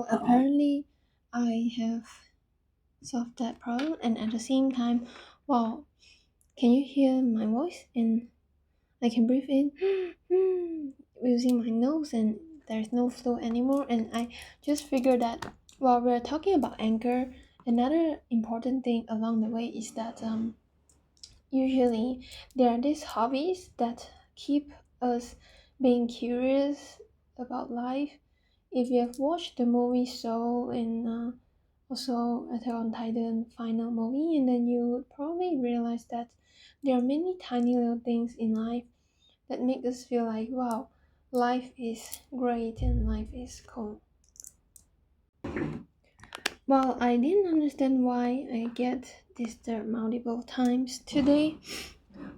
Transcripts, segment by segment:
So apparently, I have solved that problem, and at the same time, wow, can you hear my voice? And I can breathe in using my nose, and there's no flow anymore. And I just figured that while we're talking about anchor, another important thing along the way is that usually there are these hobbies that keep us being curious about life. If you have watched the movie Soul and also Attack on Titan final movie, and then you would probably realize that there are many tiny little things in life that make us feel like, wow, life is great and life is cool. Well, I didn't understand why I get disturbed multiple times today,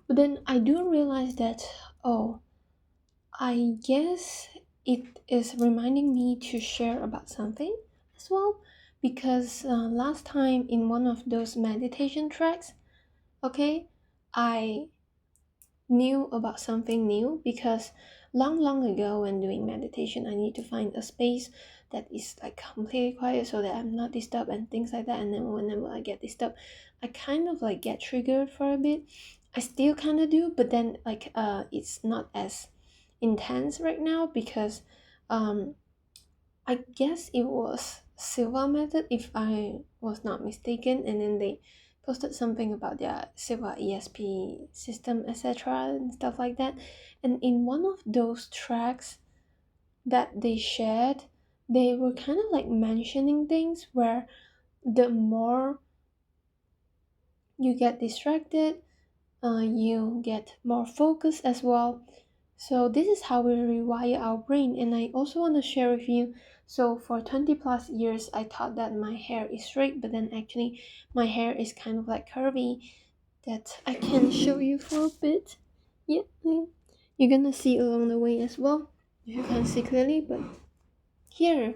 but then I do realize that, oh, I guess it is reminding me to share about something as well, because last time in one of those meditation tracks, okay, I knew about something new because long ago when doing meditation I need to find a space that is like completely quiet so that I'm not disturbed and things like that. And then whenever I get disturbed, I kind of like get triggered for a bit. I still kind of do, but then like it's not as intense right now because um I guess it was Silva method if I was not mistaken, and then they posted something about their Silva ESP system, etc. and stuff like that. And in one of those tracks that they shared, they were kind of like mentioning things where the more you get distracted, you get more focus as well. So this is how we rewire our brain, and I also want to share with you. So for 20 plus years I thought that my hair is straight, but then actually my hair is kind of like curvy, that I can show you for a bit. Yeah, you're gonna see along the way as well if you can't see clearly. But here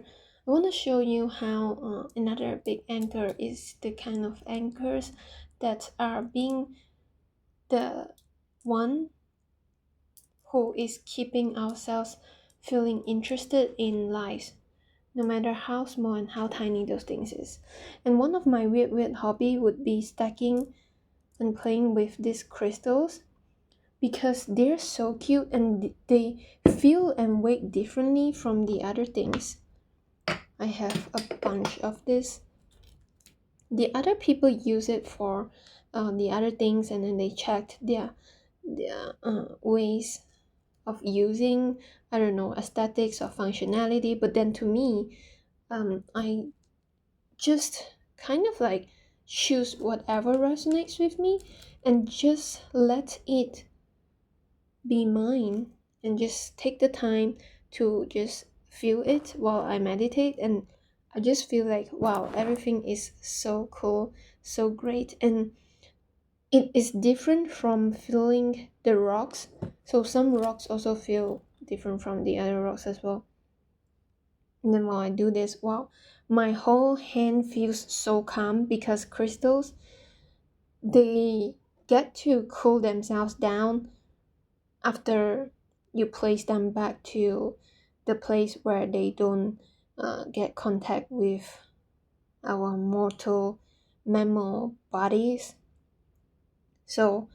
I want to show you how another big anchor is the kind of anchors that are being the one who is keeping ourselves feeling interested in life, no matter how small and how tiny those things is. And one of my weird hobby would be stacking and playing with these crystals because they're so cute and they feel and weight differently from the other things. I have a bunch of this. The other people use it for the other things, and then they checked their ways of using, I don't know, aesthetics or functionality. But then to me, I just kind of like choose whatever resonates with me and just let it be mine, and just take the time to just feel it while I meditate. And I just feel like, wow, everything is so cool, so great. And it is different from feeling the rocks. So some rocks also feel different from the other rocks as well. And then while I do this, wow, my whole hand feels so calm because crystals, they get to cool themselves down after you place them back to the place where they don't get contact with our mortal mammal bodies. So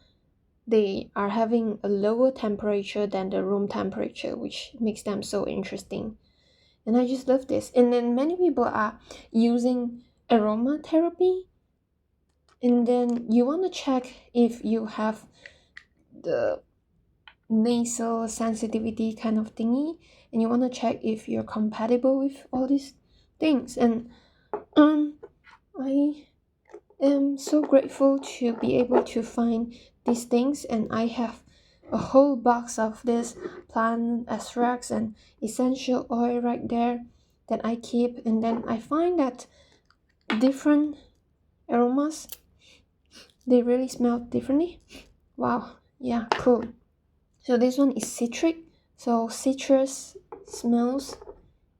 they are having a lower temperature than the room temperature, which makes them so interesting. And I just love this. And then many people are using aromatherapy, and then you want to check if you have the nasal sensitivity kind of thingy, and you want to check if you're compatible with all these things. And I am so grateful to be able to find these things, and I have a whole box of this plant extracts and essential oil right there that I keep. And then I find that different aromas, they really smell differently. Wow, yeah, cool. So this one is citric, so citrus smells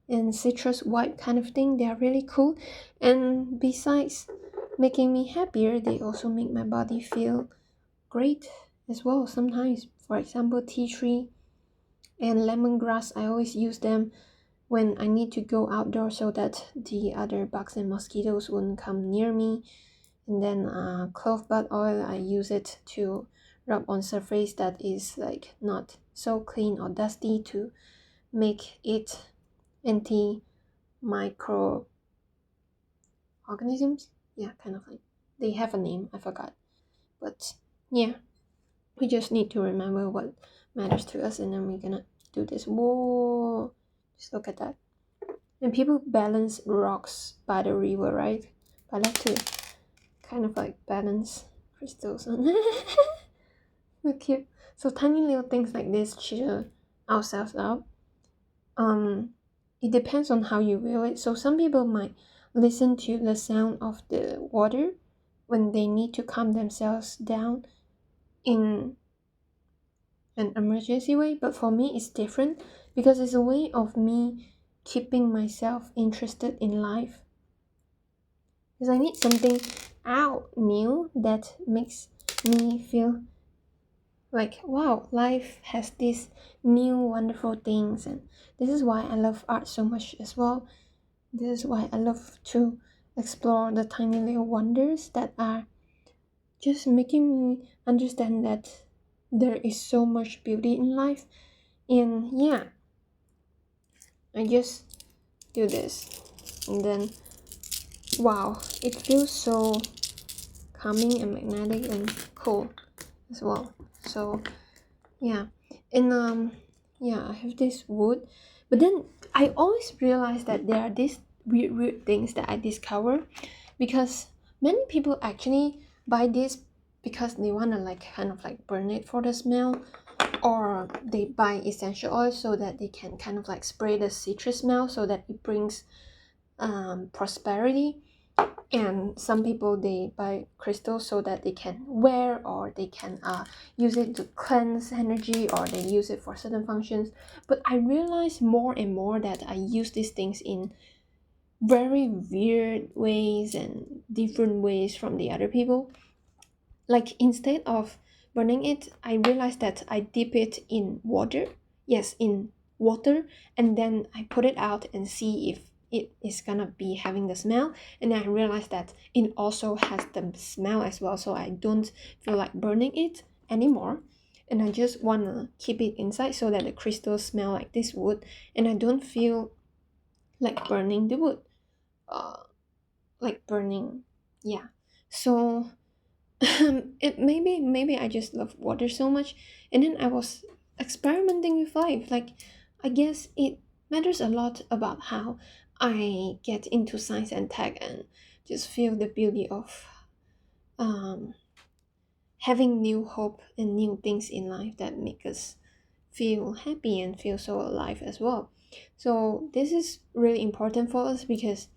and citrus white kind of thing. They are really cool, and besides making me happier, they also make my body feel great as well sometimes. For example, tea tree and lemongrass, I always use them when I need to go outdoors so that the other bugs and mosquitoes wouldn't come near me. And then clove bud oil, I use it to rub on surface that is like not so clean or dusty to make it anti-microorganisms. Yeah, kind of like they have a name, I forgot. But yeah, we just need to remember what matters to us, and then we're gonna do this. Whoa, just look at that. And people balance rocks by the river, right? I like to kind of like balance crystals on. So cute. So tiny little things like this cheer ourselves up. It depends on how you view it. So some people might listen to the sound of the water when they need to calm themselves down in an emergency way, but for me it's different because it's a way of me keeping myself interested in life. Because I need something out new that makes me feel like, wow, life has these new wonderful things. And this is why I love art so much as well. This is why I love to explore the tiny little wonders that are just making me understand that there is so much beauty in life. And yeah, I just do this, and then wow, it feels so calming and magnetic and cool as well. So yeah, and yeah, I have this wood, but then I always realize that there are these weird things that I discover, because many people actually buy this because they want to like kind of like burn it for the smell, or they buy essential oil so that they can kind of like spray the citrus smell so that it brings prosperity. And some people, they buy crystals so that they can wear, or they can use it to cleanse energy, or they use it for certain functions. But I realize more and more that I use these things in very weird ways and different ways from the other people. Like instead of burning it, I realized that I dip it in water. Yes, in water, and then I put it out and see if it is gonna be having the smell. And then I realized that it also has the smell as well, so I don't feel like burning it anymore. And I just wanna keep it inside so that the crystals smell like this wood, and I don't feel like burning the wood. Like burning, yeah. So it maybe I just love water so much, and then I was experimenting with life. Like, I guess it matters a lot about how I get into science and tech and just feel the beauty of um having new hope and new things in life that make us feel happy and feel so alive as well. So this is really important for us, because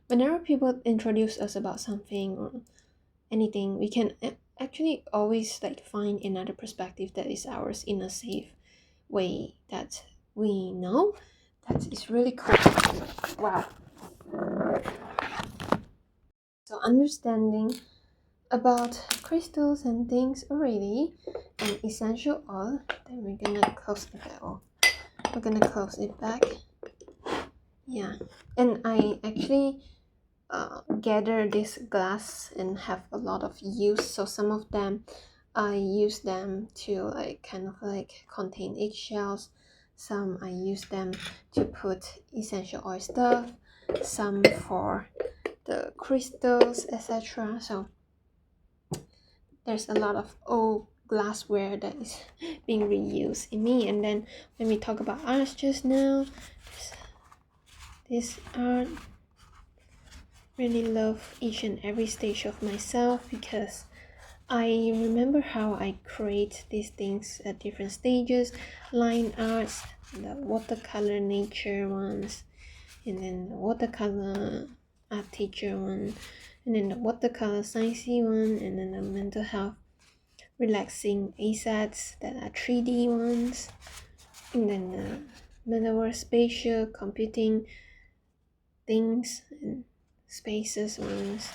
whenever people introduce us about something or anything, we can actually always like find another perspective that is ours in a safe way that we know. That is really cool. Wow. So understanding about crystals and things already, and essential oil, then we're gonna close it back. We're gonna close it back. Yeah, and I actually gather this glass and have a lot of use. So some of them I use them to like kind of like contain eggshells. Some I use them to put essential oil stuff. Some for the crystals, etc. So there's a lot of old glassware that is being reused in me. And then when we talk about art just now, this art, really love each and every stage of myself, because I remember how I create these things at different stages. Line arts, the watercolor nature ones, and then the watercolor art teacher one, and then the watercolor sciencey one, and then the mental health relaxing ASATs that are 3D ones, and then the metaverse spatial computing things and spaces ones.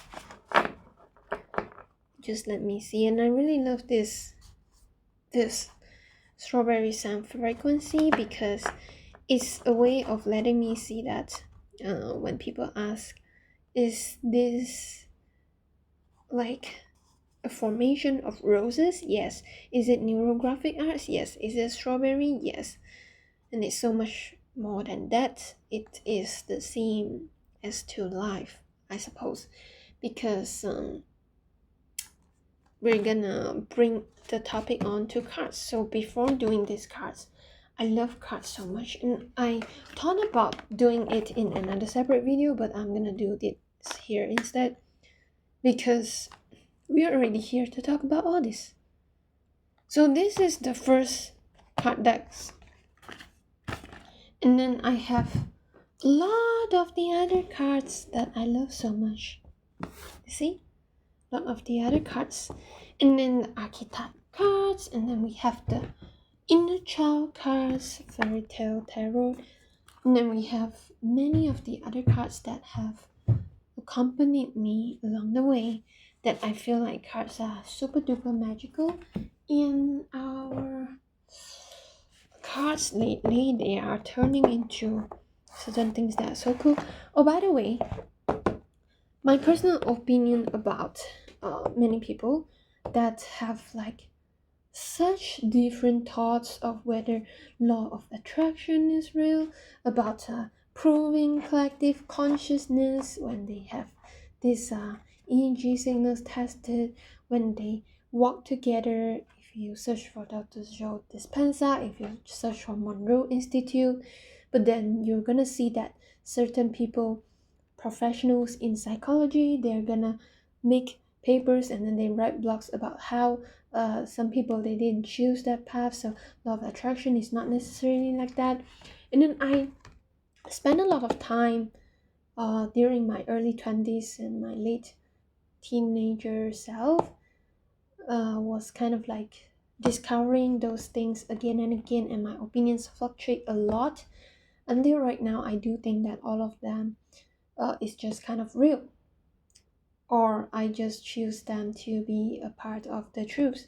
Just let me see. And I really love this strawberry sound frequency, because it's a way of letting me see that when people ask, is this like a formation of roses? Yes. Is it neurographic arts? Yes. Is it strawberry? Yes. And it's so much more than that. It is the same as to life, I suppose, because we're gonna bring the topic on to cards. So before doing these cards, I love cards so much, and I thought about doing it in another separate video, but I'm gonna do this here instead because we are already here to talk about all this. So this is the first card decks, and then I have a lot of the other cards that I love so much. You see? A lot of the other cards. And then the archetype cards, and then we have the inner child cards, fairy tale tarot, and then we have many of the other cards that have accompanied me along the way that I feel like cards are super duper magical. In our cards lately, they are turning into certain things that are so cool. Oh, by the way, my personal opinion about many people that have like such different thoughts of whether law of attraction is real, about proving collective consciousness when they have this EEG signals tested, when they walk together. If you search for Dr. Joe Dispenza, if you search for Monroe Institute, but then you're gonna see that certain people, professionals in psychology, they're gonna make papers and then they write blogs about how some people they didn't choose that path, so law of attraction is not necessarily like that. And then I spent a lot of time during my early 20s and my late teenager self was kind of like discovering those things again and again, and my opinions fluctuate a lot until right now. I do think that all of them is just kind of real, or I just choose them to be a part of the truth.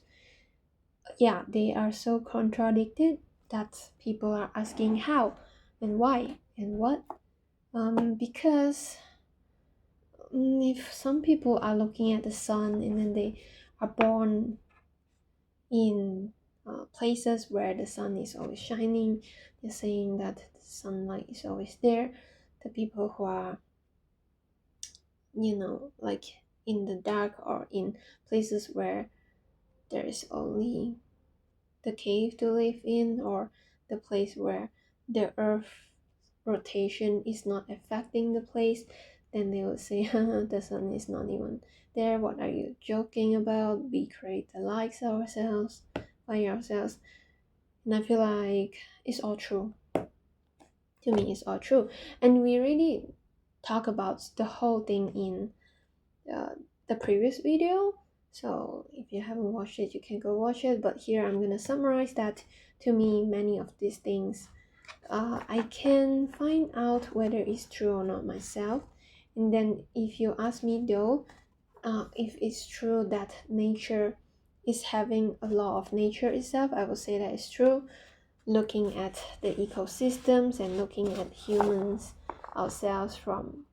Yeah, they are so contradicted that people are asking how and why and what. Because if some people are looking at the sun and then they are born in places where the sun is always shining, they're saying that the sunlight is always there. The people who are, like in the dark or in places where there is only the cave to live in, or the place where the earth rotation is not affecting the place, then they will say, the sun is not even there. What are you joking about? We create the lights ourselves by ourselves. And I feel like it's all true. To me, it's all true. And we really talk about the whole thing in uh, the previous video. So if you haven't watched it, you can go watch it. But here I'm gonna summarize that. To me, many of these things, I can find out whether it's true or not myself. And then if you ask me though, if it's true that nature is having a law of nature itself, I would say that it's true. Looking at the ecosystems and looking at humans ourselves, from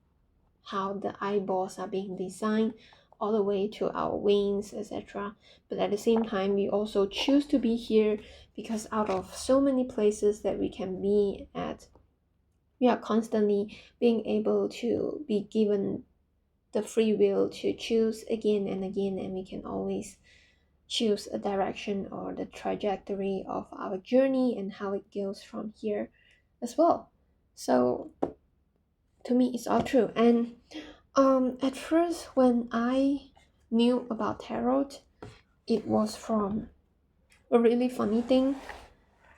how the eyeballs are being designed all the way to our wings, etc. But at the same time, we also choose to be here because out of so many places that we can be at, we are constantly being able to be given the free will to choose again and again, and we can always choose a direction or the trajectory of our journey and how it goes from here as well. So to me, it's all true. And at first, when I knew about tarot, it was from a really funny thing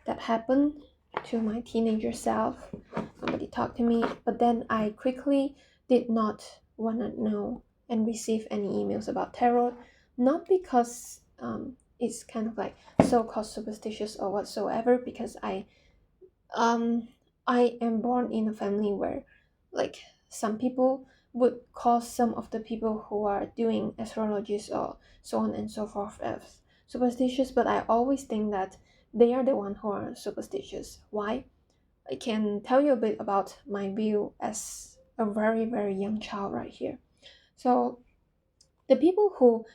that happened to my teenager self. Somebody talked to me, but then I quickly did not want to know and receive any emails about tarot, not because it's kind of like so-called superstitious or whatsoever, because I am born in a family where, like, some people would call some of the people who are doing astrologies or so on and so forth as superstitious, but I always think that they are the one who are superstitious. Why? I can tell you a bit about my view as a very, very young child right here. So the people who,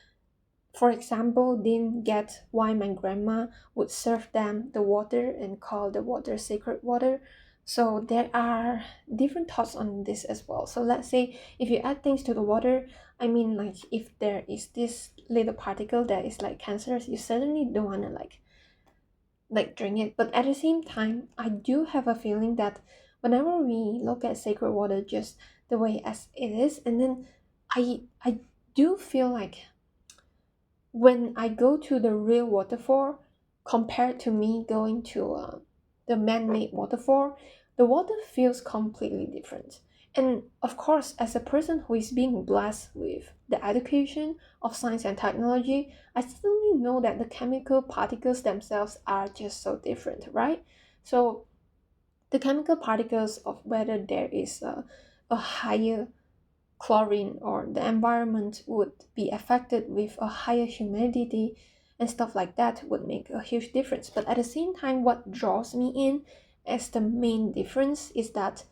for example, didn't get why my grandma would serve them the water and call the water sacred water. So there are different thoughts on this as well. So let's say if you add things to the water, I mean, like if there is this little particle that is like cancerous, you certainly don't want to like drink it. But at the same time, I do have a feeling that whenever we look at sacred water just the way as it is, and then I do feel like when I go to the real waterfall, compared to me going to the man-made waterfall, the water feels completely different. And of course, as a person who is being blessed with the education of science and technology, I certainly know that the chemical particles themselves are just so different, right? So the chemical particles of whether there is a higher chlorine or the environment would be affected with a higher humidity and stuff like that would make a huge difference. But at the same time, what draws me in as the main difference is that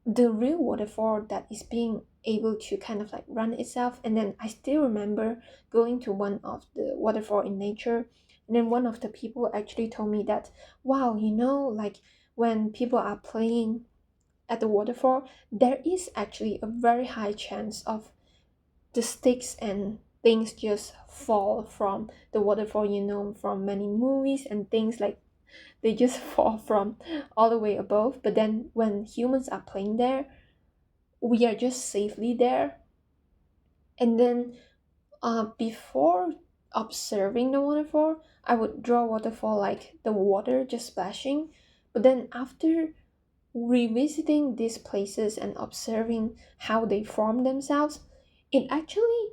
the real waterfall that is being able to kind of like run itself. And then I still remember going to one of the waterfall in nature, and then one of the people actually told me that, wow, like when people are playing at the waterfall, there is actually a very high chance of the sticks and things just fall from the waterfall, from many movies and things, like they just fall from all the way above. But then when humans are playing there, we are just safely there. And then before observing the waterfall, I would draw waterfall like the water just splashing. But then after revisiting these places and observing how they form themselves, it actually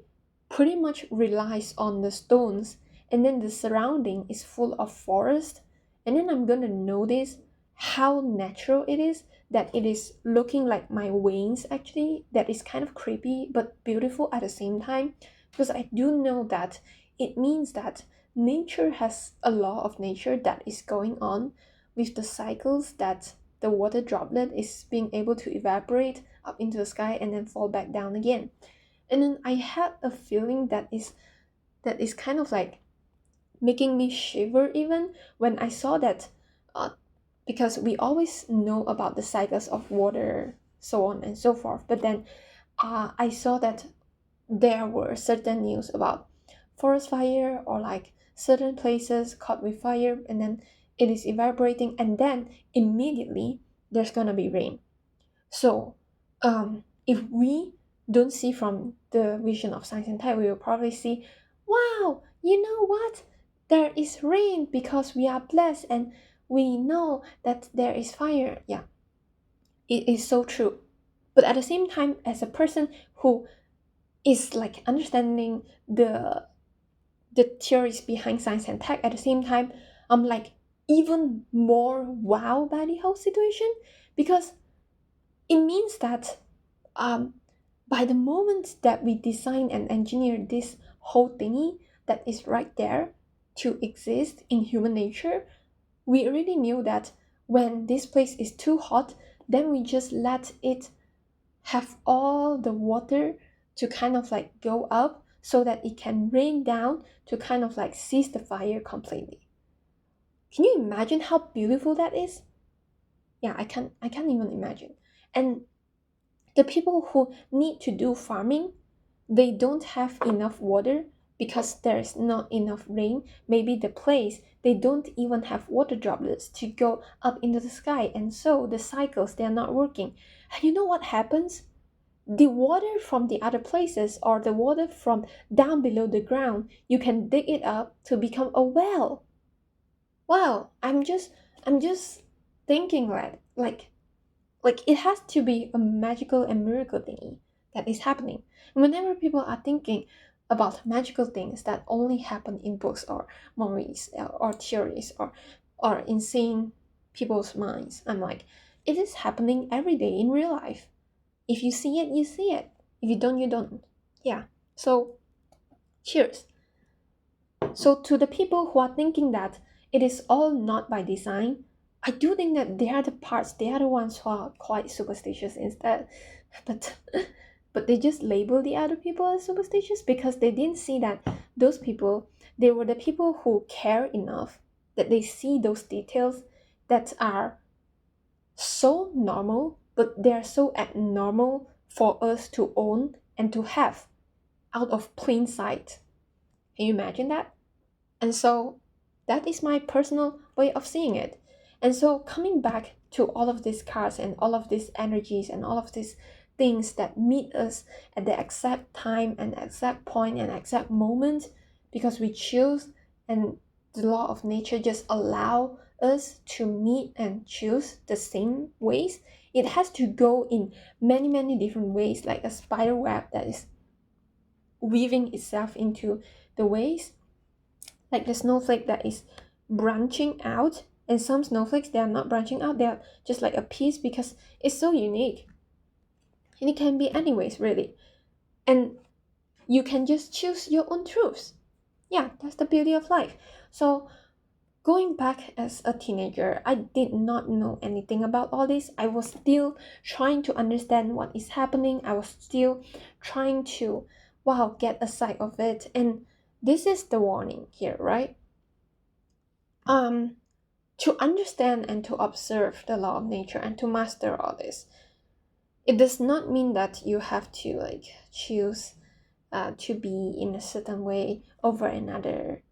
pretty much relies on the stones, and then the surrounding is full of forest. And then I'm gonna notice how natural it is, that it is looking like my veins actually, that is kind of creepy but beautiful at the same time, because I do know that it means that nature has a law of nature that is going on with the cycles, that the water droplet is being able to evaporate up into the sky and then fall back down again. And then I had a feeling that is kind of like making me shiver even when I saw that, because we always know about the cycles of water, so on and so forth. But then I saw that there were certain news about forest fire, or like certain places caught with fire, and then it is evaporating, and then immediately there's gonna be rain. So if we don't see from the vision of science and tech, we will probably see, wow, you know what, there is rain because we are blessed, and we know that there is fire. Yeah, it is so true. But at the same time, as a person who is like understanding the theories behind science and tech, at the same time I'm like even more wow by the whole situation, because it means that um by the moment that we design and engineer this whole thingy that is right there to exist in human nature, we already knew that when this place is too hot, then we just let it have all the water to kind of like go up so that it can rain down to kind of like seize the fire completely. Can you imagine how beautiful that is? Yeah, I can't even imagine. And the people who need to do farming, they don't have enough water because there's not enough rain. Maybe the place, they don't even have water droplets to go up into the sky, and so the cycles, they're not working. And you know what happens? The water from the other places, or the water from down below the ground, you can dig it up to become a well. Wow, I'm just thinking that like it has to be a magical and miracle thingy that is happening. And whenever people are thinking about magical things that only happen in books or movies, or theories, or insane people's minds, I'm like, it is happening every day in real life. If you see it, you see it. If you don't, you don't. Yeah. So, cheers. So, to the people who are thinking that it is all not by design, I do think that they are the parts, they are the ones who are quite superstitious instead. But but they just label the other people as superstitious because they didn't see that those people, they were the people who care enough that they see those details that are so normal, but they are so abnormal for us to own and to have out of plain sight. Can you imagine that? And so that is my personal way of seeing it. And so coming back to all of these cards and all of these energies and all of these things that meet us at the exact time and exact point and exact moment because we choose, and the law of nature just allow us to meet and choose the same ways. It has to go in many different ways, like a spider web that is weaving itself into the ways, like the snowflake that is branching out, and some snowflakes they are not branching out, they are just like a piece because it's so unique, and it can be anyways really, and you can just choose your own truths. Yeah, that's the beauty of life. So going back as a teenager, I did not know anything about all this. I was still trying to understand what is happening. I was still trying to, wow, get a sight of it. And this is the warning here, right? Um, to understand and to observe the law of nature and to master all this, it does not mean that you have to like choose to be in a certain way over another,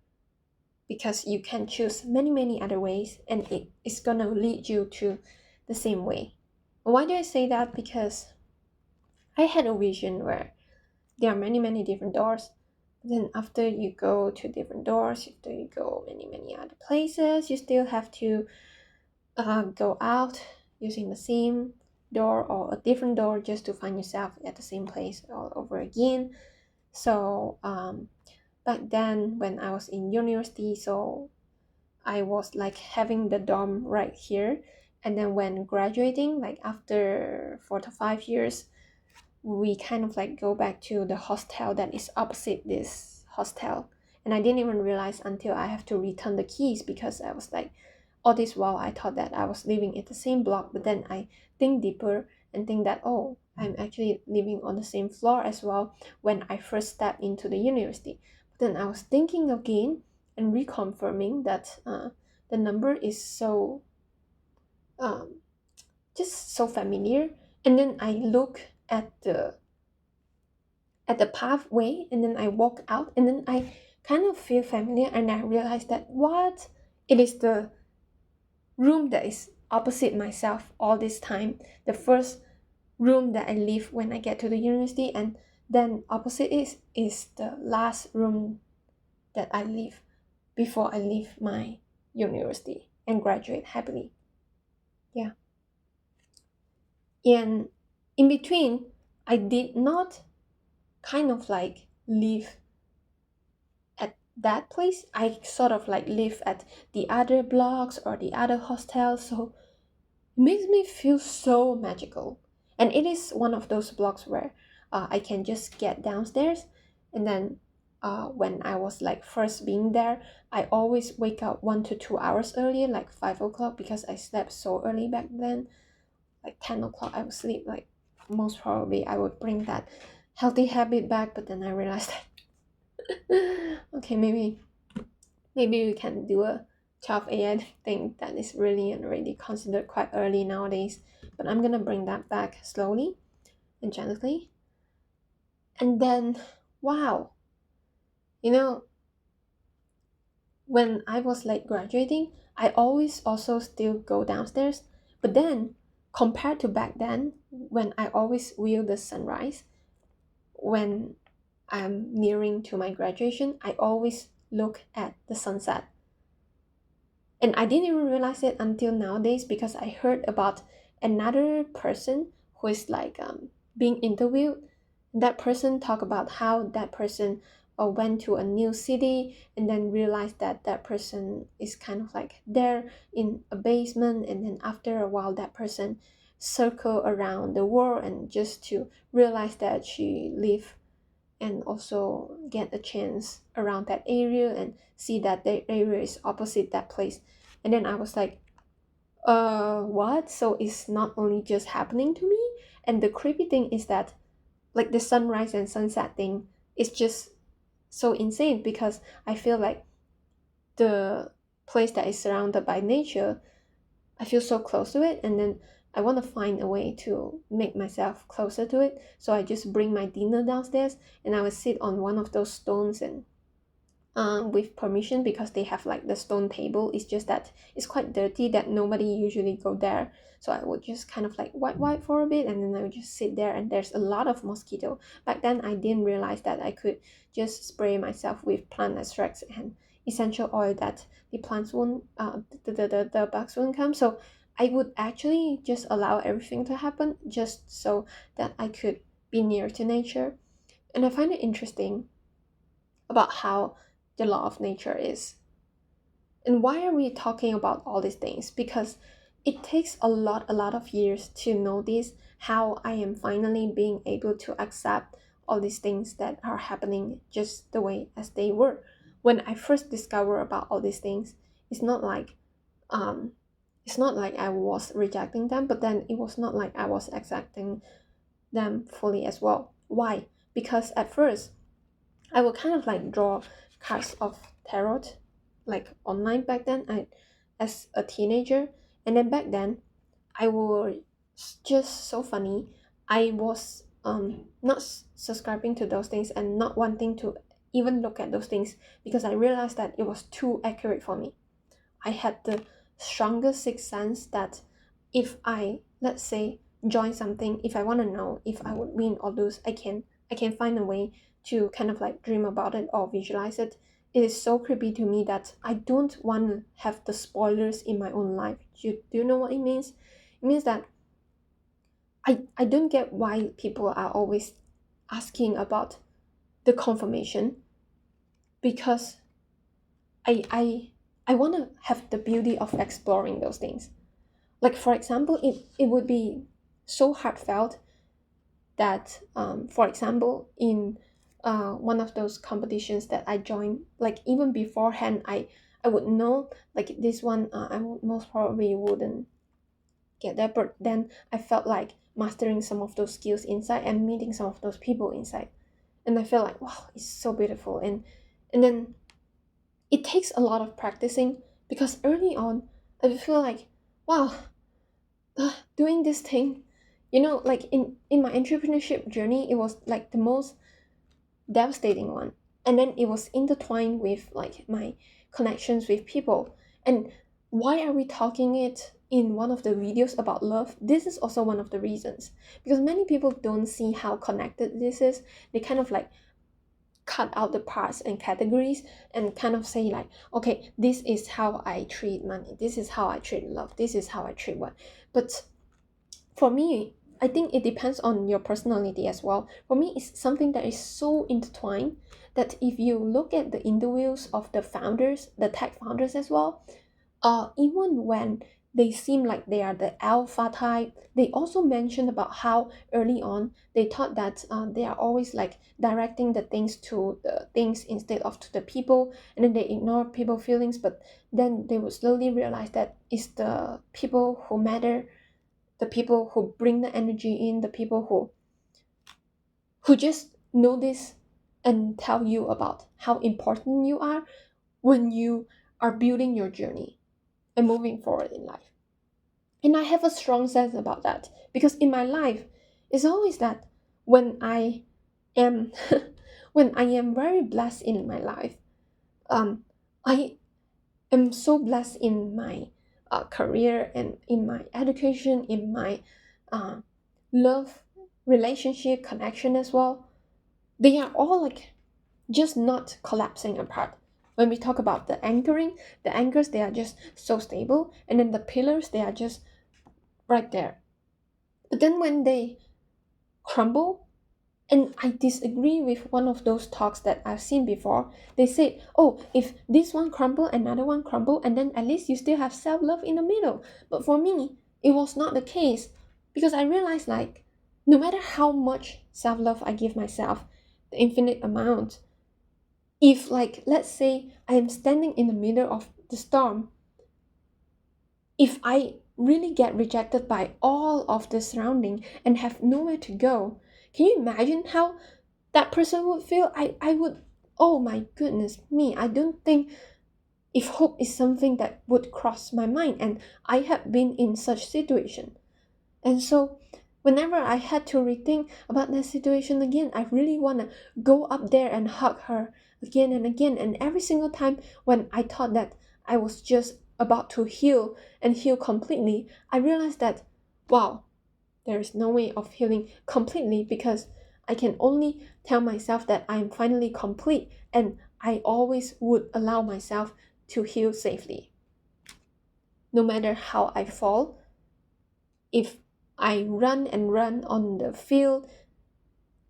because you can choose many other ways and it is gonna lead you to the same way. Why do I say that? Because I had a vision where there are many different doors. Then after you go to different doors, after you go many other places, you still have to go out using the same door or a different door just to find yourself at the same place all over again. So back then when I was in university, so I was like having the dorm right here, and then when graduating, like after 4 to 5 years, we kind of like go back to the hostel that is opposite this hostel. And I didn't even realize until I have to return the keys, because I was like, all this while I thought that I was living in the same block, but then I think deeper and think that, oh, I'm actually living on the same floor as well when I first stepped into the university. But then I was thinking again and reconfirming that the number is so um, just so familiar. And then I look at the pathway, and then I walk out, and then I kind of feel familiar, and I realize that what, it is the room that is opposite myself all this time, the first room that I leave when I get to the university, and then opposite is the last room that I leave before I leave my university and graduate happily. Yeah. And in between, I did not kind of like live at that place. I sort of like live at the other blocks or the other hostels, so it makes me feel so magical. And it is one of those blocks where I can just get downstairs, and then when I was like first being there, I always wake up 1 to 2 hours earlier, like 5 o'clock, because I slept so early back then. Like 10 o'clock I would sleep. Like most probably I would bring that healthy habit back, but then I realized that okay, maybe we can do a 12 a.m. thing that is really already considered quite early nowadays, but I'm gonna bring that back slowly and gently. And then, wow, you know, when I was like graduating, I always also still go downstairs, but then compared to back then when I always view the sunrise, when I'm nearing to my graduation, I always look at the sunset. And I didn't even realize it until nowadays, because I heard about another person who is like being interviewed. That person talk about how that person went to a new city and then realized that that person is kind of like there in a basement, and then after a while that person circle around the world and just to realize that she live and also get a chance around that area and see that the area is opposite that place. And then I was like, What? So it's not only just happening to me? And the creepy thing is that, like, the sunrise and sunset thing is just so insane because I feel like the place that is surrounded by nature, I feel so close to it, and then I want to find a way to make myself closer to it. So I just bring my dinner downstairs and I will sit on one of those stones and with permission because they have like the stone table. It's just that it's quite dirty that nobody usually go there. So I would just kind of like wipe for a bit and then I would just sit there and there's a lot of mosquito. Back then I didn't realize that I could just spray myself with plant extracts and essential oil that the plants won't the bugs won't come. So I would actually just allow everything to happen just so that I could be near to nature. And I find it interesting about how the law of nature is. And why are we talking about all these things? Because it takes a lot of years to notice how I am finally being able to accept all these things that are happening just the way as they were. When I first discovered about all these things, it's not like um it's not like I was rejecting them, but then it was not like I was accepting them fully as well. Why? Because at first I would kind of like draw cards of tarot like online back then as a teenager, and then back then I would just so funny. I was not subscribing to those things and not wanting to even look at those things because I realized that it was too accurate for me. I had the strongest sixth sense that if I, let's say, join something, if I want to know if I would win or lose, I can find a way to kind of like dream about it or visualize it. It is so creepy to me that I don't want to have the spoilers in my own life. Do you know what it means? It means that I don't get why people are always asking about the confirmation because I I I want to have the beauty of exploring those things. Like for example, it would be so heartfelt that for example in one of those competitions that I joined, like even beforehand I would know like this one I would most probably wouldn't get there, but then I felt like mastering some of those skills inside and meeting some of those people inside, and I feel like wow, it's so beautiful. And then it takes a lot of practicing because early on I feel like wow, doing this thing, like in my entrepreneurship journey, it was like the most devastating one, and then it was intertwined with like my connections with people. And why are we talking it in one of the videos about love? This is also one of the reasons, because many people don't see how connected this is. They kind of like cut out the parts and categories and kind of say like, okay, this is how I treat money, this is how I treat love, this is how I treat what. But for me, I think it depends on your personality as well. For me, it's something that is so intertwined that if you look at the interviews of the founders, the tech founders as well, even when they seem like they are the alpha type, they also mentioned about how early on they thought that they are always like directing the things to the things instead of to the people, and then they ignore people feelings. But then they would slowly realize that it's the people who matter, the people who bring the energy in, the people who just notice and tell you about how important you are when you are building your journey and moving forward in life. And I have a strong sense about that because in my life, it's always that when I am when I am very blessed in my life, I am so blessed in my career and in my education, in my uh, love, relationship, connection as well. They are all like just not collapsing apart. When we talk about the anchoring, the anchors, they are just so stable, and then the pillars, they are just right there. But then when they crumble, and I disagree with one of those talks that I've seen before. They say, oh, if this one crumble, another one crumble, and then at least you still have self-love in the middle. But for me, it was not the case because I realized like no matter how much self-love I give myself, the infinite amount, if like let's say I am standing in the middle of the storm, if I really get rejected by all of the surrounding and have nowhere to go, can you imagine how that person would feel? I would, oh my goodness me, I don't think if hope is something that would cross my mind, and I have been in such situation. And so whenever I had to rethink about that situation again, I really want to go up there and hug her again and again. And every single time when I thought that I was just about to heal and heal completely, I realized that, wow, there is no way of healing completely, because I can only tell myself that I am finally complete, and I always would allow myself to heal safely. No matter how I fall, if I run and run on the field,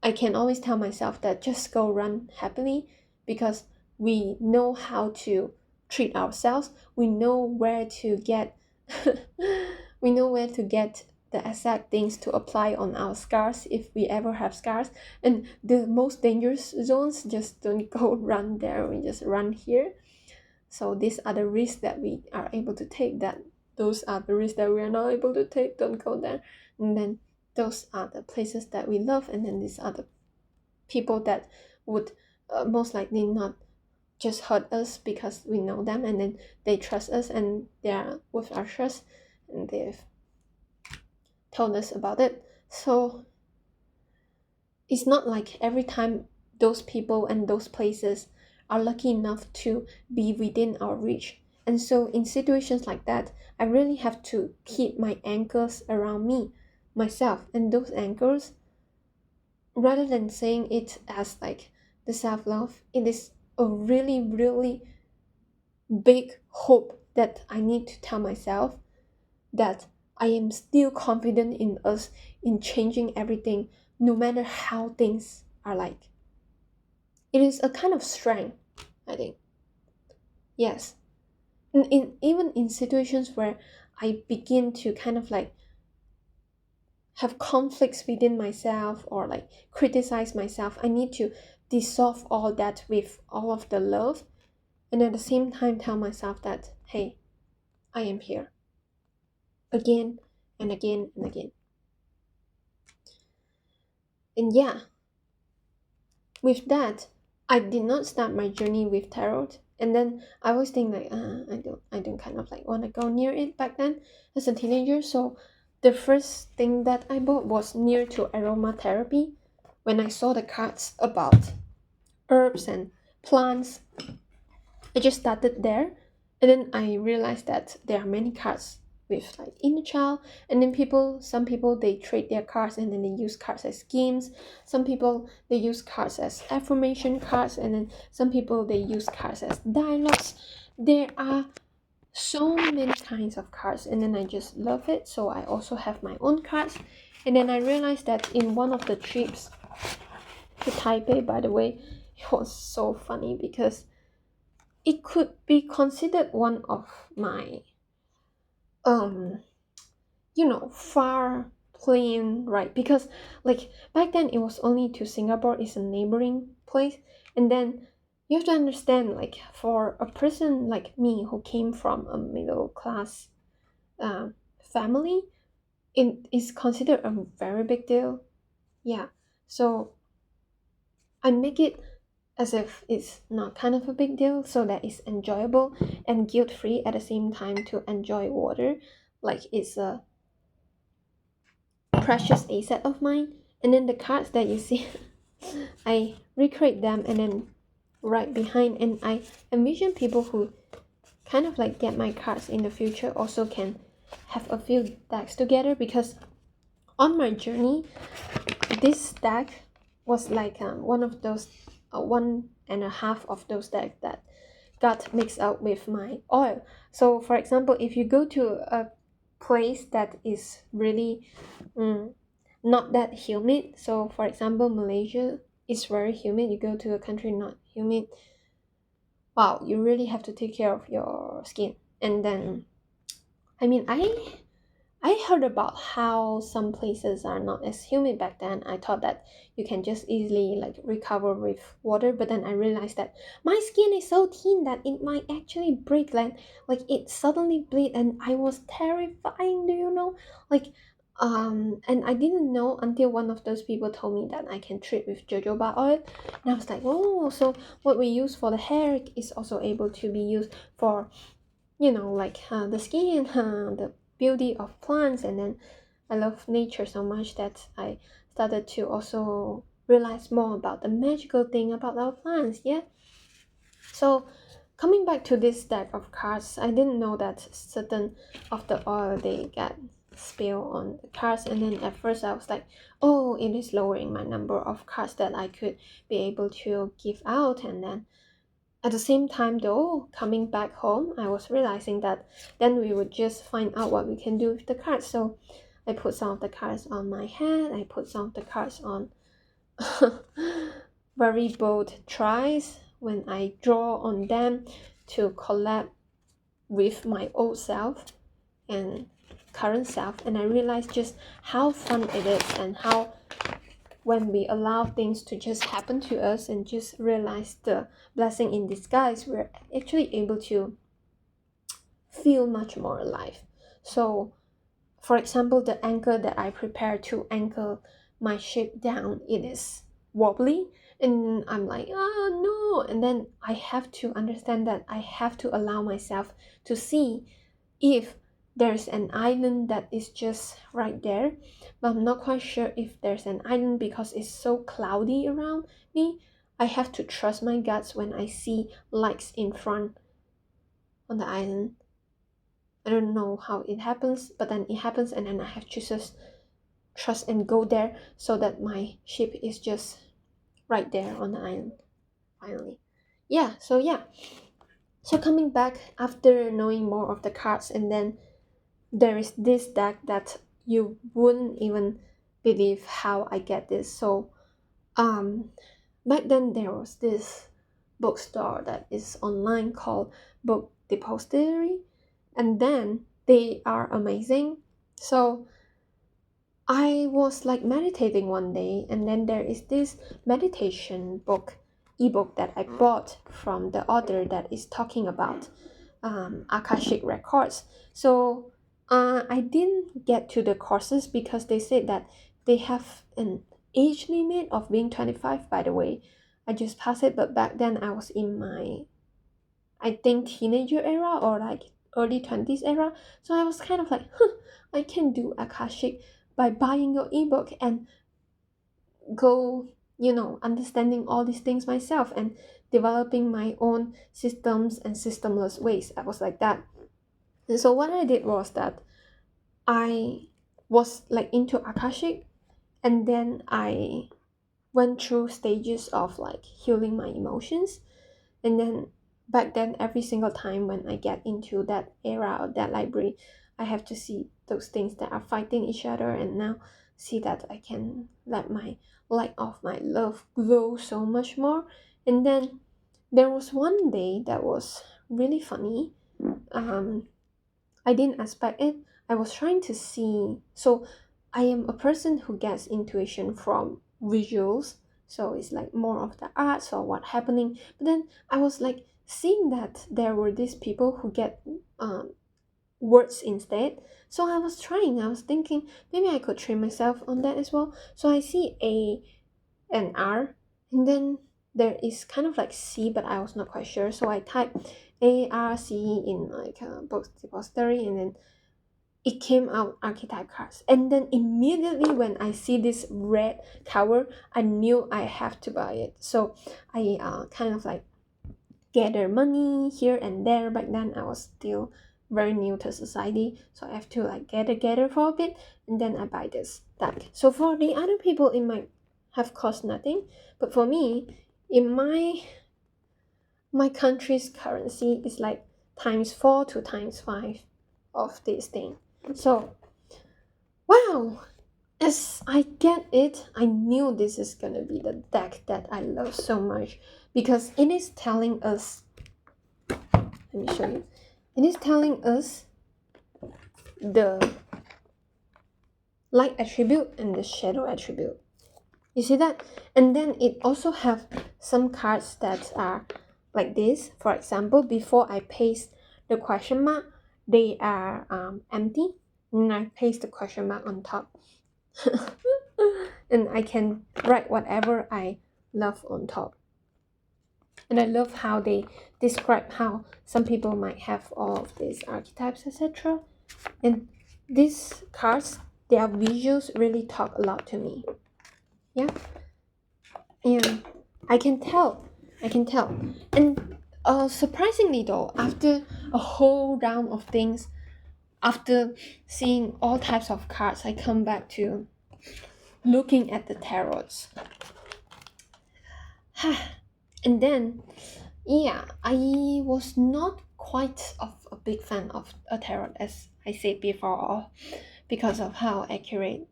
I can always tell myself that just go run happily, because we know how to treat ourselves. We know where to get we know where to get the exact things to apply on our scars if we ever have scars. And the most dangerous zones, just don't go run there, we just run here. So these are the risks that we are able to take, that those are the risks that we are not able to take, don't go there. And then those are the places that we love, and then these are the people that would most likely not just hurt us because we know them, and then they trust us and they are with our trust, and they've told us about it. So it's not like every time those people and those places are lucky enough to be within our reach. And so in situations like that, I really have to keep my anchors around me, myself. And those anchors, rather than saying it as like the self-love, it is a really, really big hope that I need to tell myself that I am still confident in us, in changing everything, no matter how things are like. It is a kind of strength, I think. Yes. Even in situations where I begin to kind of like have conflicts within myself, or like criticize myself, I need to dissolve all that with all of the love, and at the same time tell myself that, hey, I am here again and again and again. And yeah, with that, I did not start my journey with tarot, and then I always think like, I don't kind of like want to go near it back then as a teenager. So the first thing that I bought was near to aromatherapy. When I saw the cards about herbs and plants, I just started there, and then I realized that there are many cards with like inner child, and then some people they trade their cards, and then they use cards as schemes. Some people they use cards as affirmation cards, and then some people they use cards as dialogues. There are so many kinds of cards, and then I just love it. So I also have my own cards, and then I realized that in one of the trips to Taipei, by the way, it was so funny because it could be considered one of my um far plane, right? Because like back then it was only to Singapore, it's a neighboring place. And then you have to understand, like for a person like me who came from a middle class family, it is considered a very big deal. Yeah, so I make it as if it's not kind of a big deal, so that it's enjoyable and guilt-free at the same time to enjoy water, like it's a precious asset of mine. And then the cards that you see, I recreate them, and then right behind, and I envision people who kind of like get my cards in the future also can have a few decks together, because on my journey this deck was like one of those 1.5 of those decks that got mixed up with my oil. So for example, if you go to a place that is really not that humid, so for example Malaysia is very humid, you go to a country not humid, wow, you really have to take care of your skin. And then I mean, I heard about how some places are not as humid back then. I thought that you can just easily like recover with water, but then I realized that my skin is so thin that it might actually break, like it suddenly bleed, and I was terrifying, do you know? Like and I didn't know until one of those people told me that I can treat with jojoba oil, and I was like, oh, so what we use for the hair is also able to be used for, like the skin, the beauty of plants. And then I love nature so much that I started to also realize more about the magical thing about our plants. Yeah. So coming back to this deck of cards, I didn't know that certain of the oil they get spill on the cards, and then at first I was like, oh, it is lowering my number of cards that I could be able to give out. And then at the same time, though, coming back home, I was realizing that then we would just find out what we can do with the cards. So I put some of the cards on my head, I put some of the cards on very bold tries when I draw on them to collab with my old self and current self. And I realized just how fun it is, and how when we allow things to just happen to us and just realize the blessing in disguise, we're actually able to feel much more alive. So, for example, the anchor that I prepare to anchor my ship down, it is wobbly, and I'm like, oh no. And then I have to understand that I have to allow myself to see if there's an island that is just right there, but I'm not quite sure if there's an island because it's so cloudy around me. I have to trust my guts when I see lights in front on the island. I don't know how it happens, but then it happens, and then I have to just trust and go there so that my ship is just right there on the island finally. So coming back after knowing more of the cards, and then there is this deck that you wouldn't even believe how I get this. So back then there was this bookstore that is online called Book Depository, and then they are amazing. So I was like meditating one day, and then there is this meditation ebook that I bought from the author that is talking about Akashic records. So I didn't get to the courses because they said that they have an age limit of being 25. By the way, I just passed it, but back then I was in my, I think, teenager era or like early 20s era. So I was kind of like, I can do Akashic by buying your ebook and go, understanding all these things myself and developing my own systems and systemless ways. I was like that. And so what I did was that I was like into Akashic, and then I went through stages of like healing my emotions. And then back then, every single time when I get into that era or that library, I have to see those things that are fighting each other, and now see that I can let my light of my love glow so much more. And then there was one day that was really funny. I didn't expect it. I was trying to see. So I am a person who gets intuition from visuals. So it's like more of the arts or what happening. But then I was like seeing that there were these people who get words instead. So I was trying. I was thinking maybe I could train myself on that as well. So I see A and R, and then there is kind of like C, but I was not quite sure. So I typed ARC in like a book depository, and then it came out archetype cards. And then immediately when I see this red cover, I knew I have to buy it. So I kind of like gather money here and there. Back then I was still very new to society, so I have to like gather for a bit, and then I buy this deck. So for the other people it might have cost nothing, but for me, in my country's currency is like times 4 to times 5 of this thing. So wow, as I get it, I knew this is gonna be the deck that I love so much, because it is telling us, let me show you, it is telling us the light attribute and the shadow attribute. You see that? And then it also have some cards that are like this. For example, before I paste the question mark, they are empty, and I paste the question mark on top. And I can write whatever I love on top. And I love how they describe how some people might have all of these archetypes, etc. And these cards, their visuals really talk a lot to me. Yeah. And I can tell. I can tell. And surprisingly though, after a whole round of things, after seeing all types of cards, I come back to looking at the tarots. And then, yeah, I was not quite of a big fan of a tarot, as I said before, because of how accurate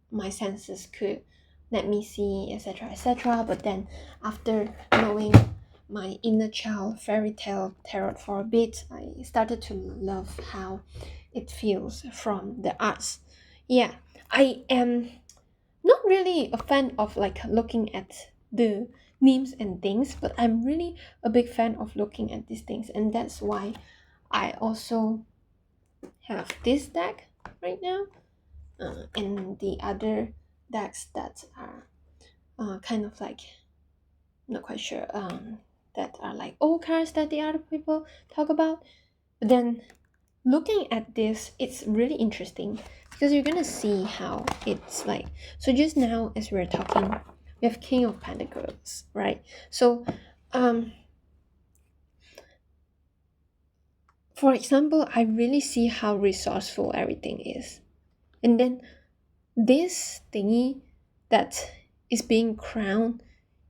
my senses could let me see, etc., etc. But then, after knowing my inner child fairy tale tarot for a bit, I started to love how it feels from the arts. Yeah, I am not really a fan of like looking at the names and things, but I'm really a big fan of looking at these things, and that's why I also have this deck right now, and the other decks that are kind of like not quite sure, that are like old cards that the other people talk about. But then looking at this, it's really interesting because you're gonna see how it's like. So just now, as we're talking, we have King of Pentacles, right? So, for example, I really see how resourceful everything is, and then this thingy that is being crowned,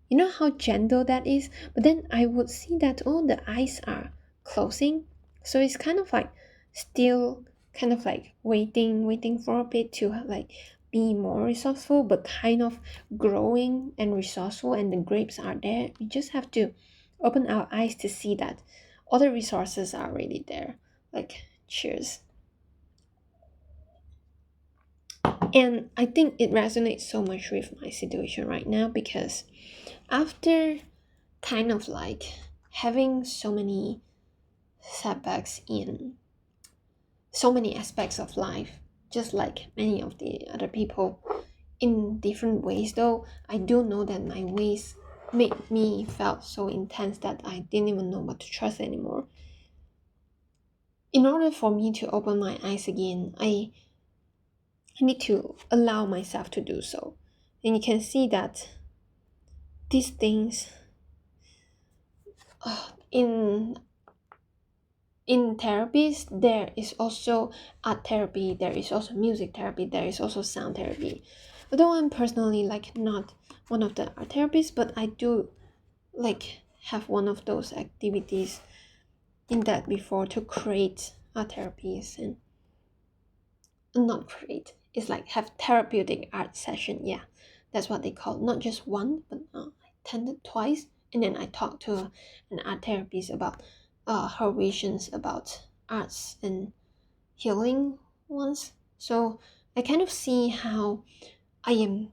you know how gentle that is, but then I would see that all the eyes are closing, so it's kind of like still kind of like waiting for a bit to like be more resourceful, but kind of growing and resourceful, and the grapes are there. We just have to open our eyes to see that all the resources are already there. Like, cheers. And I think it resonates so much with my situation right now because after kind of like having so many setbacks in so many aspects of life, just like many of the other people, in different ways though, I do know that my ways made me felt so intense that I didn't even know what to trust anymore. In order for me to open my eyes again, I need to allow myself to do so. And you can see that these things, in therapies, there is also art therapy, there is also music therapy, there is also sound therapy. Although I'm personally like not one of the art therapists, but I do like have one of those activities in that before to create art therapies, and not create, it's like have therapeutic art session. Yeah, that's what they call, not just one, but I attended twice, and then I talked to an art therapist about her visions about arts and healing once. So I kind of see how I am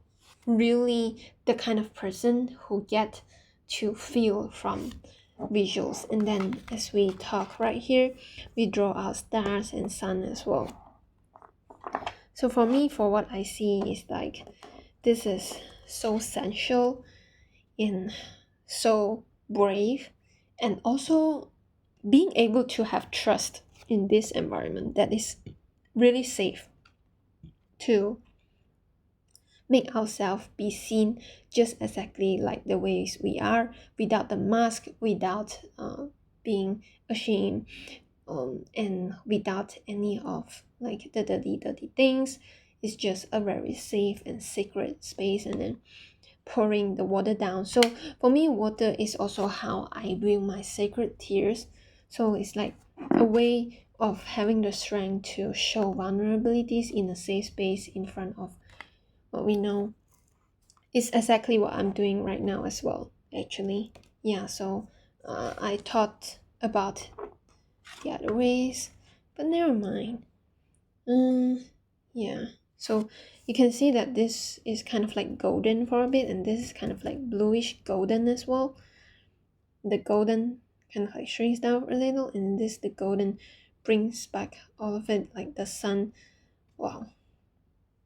really the kind of person who get to feel from visuals, and then as we talk right here, we draw out stars and sun as well. So for me, for what I see is like this is so sensual and so brave, and also being able to have trust in this environment that is really safe to make ourselves be seen just exactly like the ways we are, without the mask, without being ashamed, and without any of like the dirty things. It's just a very safe and sacred space, and then pouring the water down. So for me, water is also how I view my sacred tears. So it's like a way of having the strength to show vulnerabilities in a safe space in front of what we know is exactly what I'm doing right now as well, actually. Yeah, so I thought about the other ways, but never mind. Yeah. So you can see that this is kind of like golden for a bit, and this is kind of like bluish golden as well. The golden kind of like shrinks down a little, and this the golden brings back all of it, like the sun. Wow.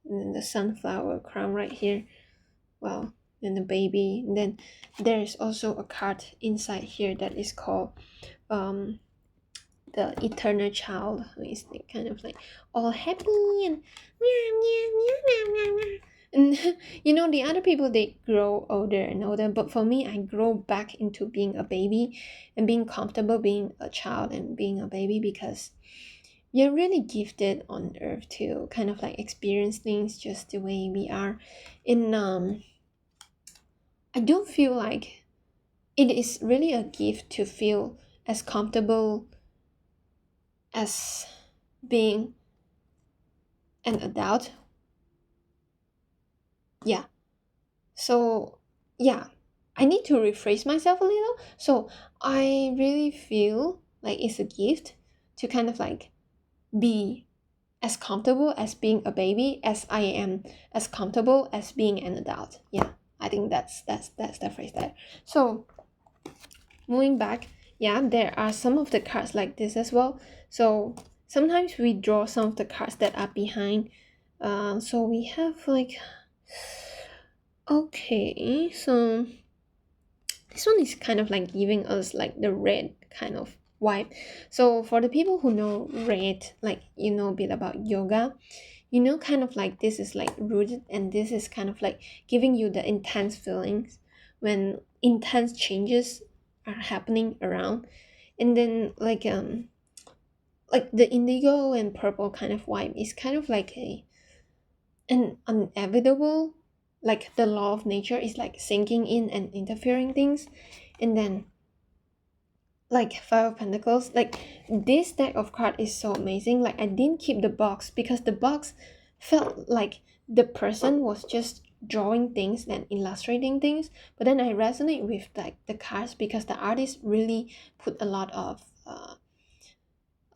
And then the sunflower crown right here. Wow. And the baby. And then there's also a card inside here that is called the eternal child, who is like kind of like all happy and meow meow meow meow meow meow. And you know, the other people, they grow older and older, but for me, I grow back into being a baby and being comfortable being a child and being a baby, because you're really gifted on earth to kind of like experience things just the way we are. And I don't feel like it is really a gift to feel as comfortable as being an adult. Yeah. So, yeah, I need to rephrase myself a little. So, I really feel like it's a gift to kind of like be as comfortable as being a baby as I am as comfortable as being an adult. Yeah. I think that's the phrase there. So, moving back, yeah, there are some of the cards like this as well. So, sometimes we draw some of the cards that are behind. So we have like, okay, so this one is kind of like giving us like the red kind of vibe. So for the people who know red, like you know a bit about yoga, you know, kind of like this is like rooted, and this is kind of like giving you the intense feelings when intense changes are happening around. And then like the indigo and purple kind of vibe is kind of like an inevitable, like the law of nature is like sinking in and interfering things. And then like Five of Pentacles, like this deck of card is so amazing. Like I didn't keep the box because the box felt like the person was just drawing things and illustrating things, but then I resonate with like the cards because the artist really put a lot of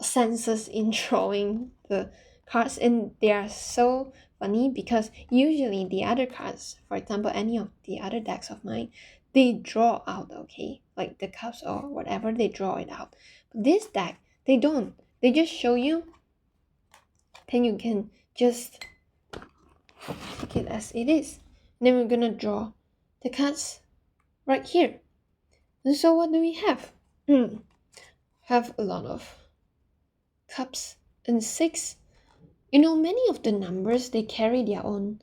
senses in drawing the cards, and they are so funny because usually the other cards, for example any of the other decks of mine, they draw out, okay, like the cups or whatever, they draw it out. But this deck, they don't, they just show you, then you can just take it as it is. And then we're gonna draw the cards right here. And so what do we have? Have a lot of cups and six. You know, many of the numbers, they carry their own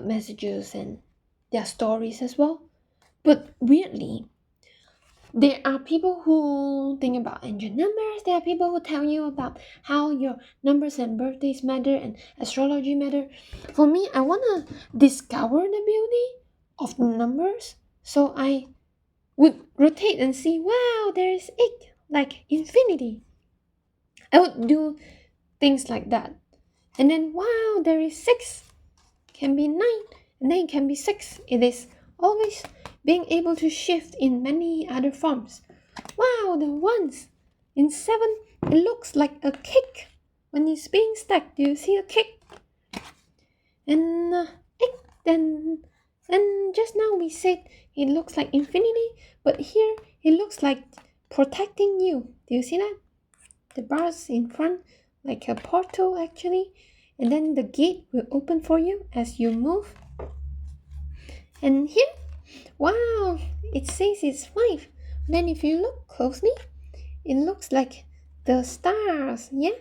messages and their stories as well. But weirdly, there are people who think about angel numbers. There are people who tell you about how your numbers and birthdays matter and astrology matter. For me, I want to discover the beauty of the numbers. So I would rotate and see, wow, there is 8, like infinity. I would do things like that. And then, wow, there is 6, can be 9, and then it can be 6. It is always being able to shift in many other forms. Wow, the ones in 7, it looks like a cake when it's being stacked. Do you see a cake? And 8, then, and just now we said it looks like infinity, but here it looks like protecting you. Do you see that? The bars in front, like a portal actually, and then the gate will open for you as you move. And here, wow, it says it's 5. Then if you look closely, it looks like the stars. Yeah,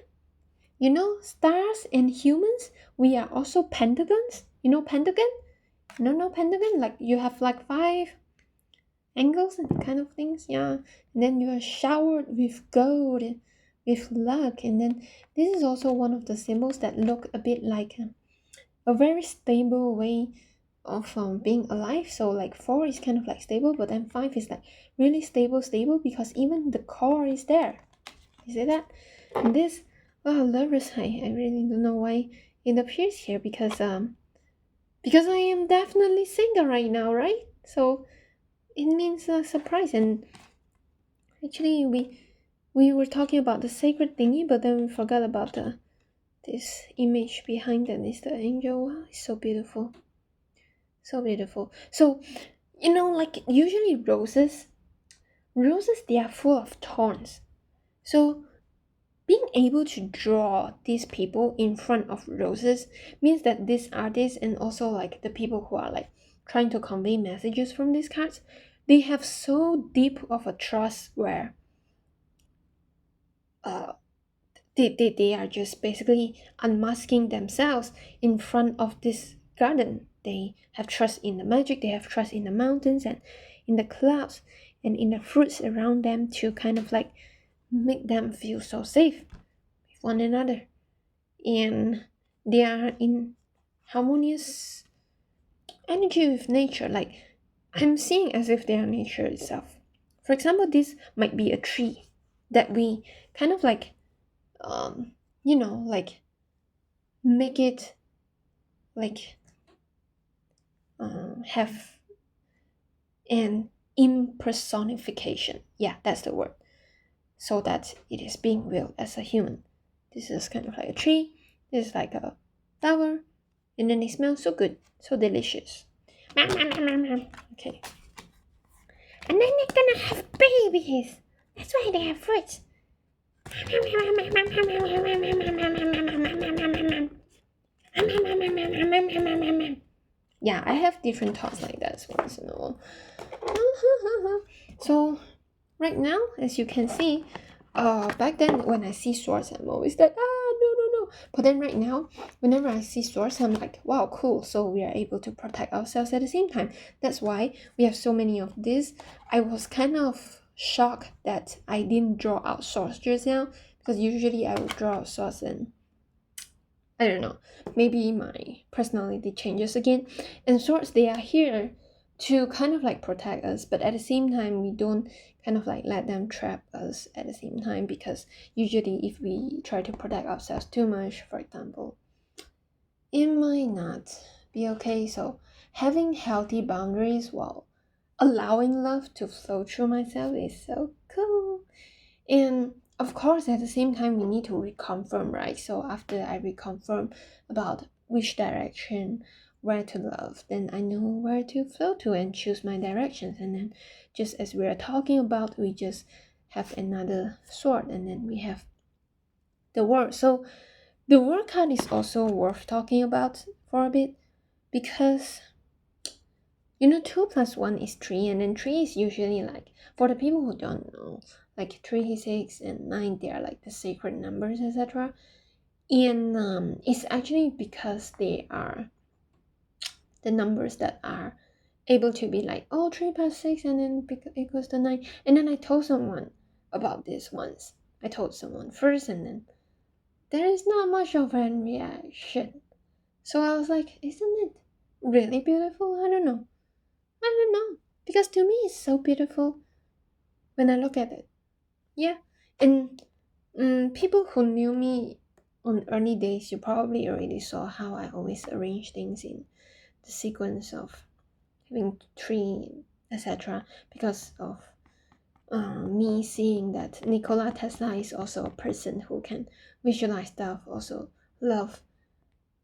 you know, stars and humans, we are also pentagons. You know pentagon? No pentagon, like you have like 5 angles and kind of things. Yeah, and then you are showered with gold, with luck. And then this is also one of the symbols that look a bit like a very stable way of being alive. So like 4 is kind of like stable, but then 5 is like really stable because even the core is there. You see that? And this, wow, lovers high, I really don't know why it appears here, because I am definitely single right now, right? So it means a surprise. And actually we were talking about the sacred thingy, but then we forgot about this image behind them is the angel. Wow, it's so beautiful. So beautiful. So, like usually roses, they are full of thorns. So being able to draw these people in front of roses means that these artists and also like the people who are like trying to convey messages from these cards, they have so deep of a trust where uh they are just basically unmasking themselves in front of this garden. They have trust in the magic, they have trust in the mountains and in the clouds and in the fruits around them to kind of like make them feel so safe with one another. And they are in harmonious energy with nature. Like I'm seeing as if they are nature itself. For example, this might be a tree that we kind of like like make it like have an impersonification. Yeah, that's the word. So that it is being real as a human. This is kind of like a tree. This is like a flower, and then they smell so good, so delicious. Okay, and then they're gonna have babies. That's why they have fruits. Yeah, I have different thoughts like that once in a while. So right now, as you can see, back then when I see swords, I'm always like, no. But then right now, whenever I see swords, I'm like, wow, cool. So we are able to protect ourselves at the same time. That's why we have so many of this. I was kind of shocked that I didn't draw out swords just now, because usually I would draw out swords and I don't know, maybe my personality changes again. And swords, they are here to kind of like protect us, but at the same time, we don't kind of like let them trap us at the same time, because usually if we try to protect ourselves too much, for example, it might not be okay. So having healthy boundaries while allowing love to flow through myself is so cool. And of course, at the same time, we need to reconfirm, right? So after I reconfirm about which direction, where to love, then I know where to flow to and choose my directions. And then just as we are talking about, we just have another sword, and then we have the word. So the word card is also worth talking about for a bit, because 2 plus 1 is 3, and then 3 is usually like, for the people who don't know, like 3, 6, and 9, they are like the sacred numbers, etc. And it's actually because they are the numbers that are able to be like, oh, 3 plus 6, and then equals to 9. And then I told someone about this once. I told someone first, and then there is not much of a reaction. So I was like, isn't it really beautiful? I don't know, because to me it's so beautiful when I look at it. Yeah, and people who knew me on early days, you probably already saw how I always arrange things in the sequence of having three, etc. Because of me seeing that Nikola Tesla is also a person who can visualize stuff, also love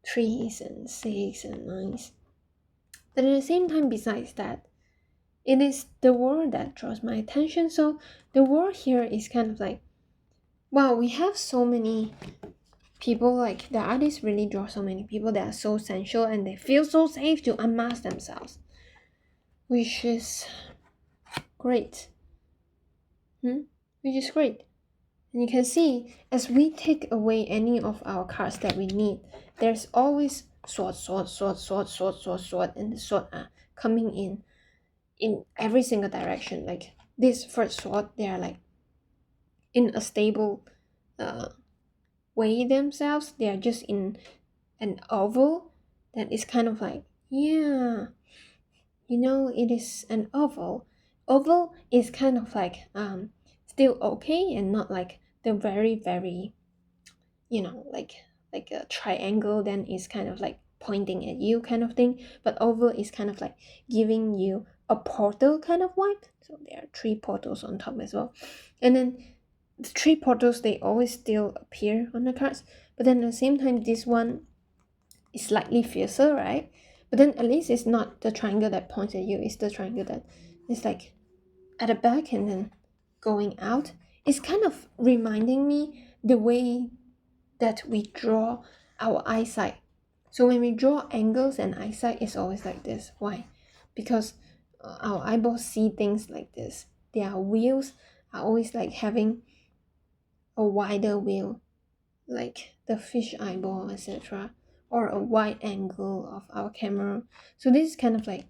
trees and six and nines. But at the same time, besides that, it is the word that draws my attention. So the word here is kind of like, wow, we have so many people, like the artists really draw so many people that are so sensual and they feel so safe to unmask themselves, which is great. Which is great. And you can see, as we take away any of our cards that we need, there's always sword, and the sword are coming in every single direction. Like this first sword, they are like in a stable way themselves. They are just in an oval that is kind of like, yeah, it is an oval. Oval is kind of like still okay, and not like the very very, like a triangle then is kind of like pointing at you kind of thing. But oval is kind of like giving you a portal kind of vibe. So there are 3 portals on top as well. And then the three portals, they always still appear on the cards, but then at the same time this one is slightly fiercer, right? But then at least it's not the triangle that points at you, it's the triangle that is like at the back and then going out. It's kind of reminding me the way that we draw our eyesight. So when we draw angles and eyesight, it's always like this. Why? Because our eyeballs see things like this. Their wheels are always like having a wider wheel, like the fish eyeball, etc., or a wide angle of our camera. So this is kind of like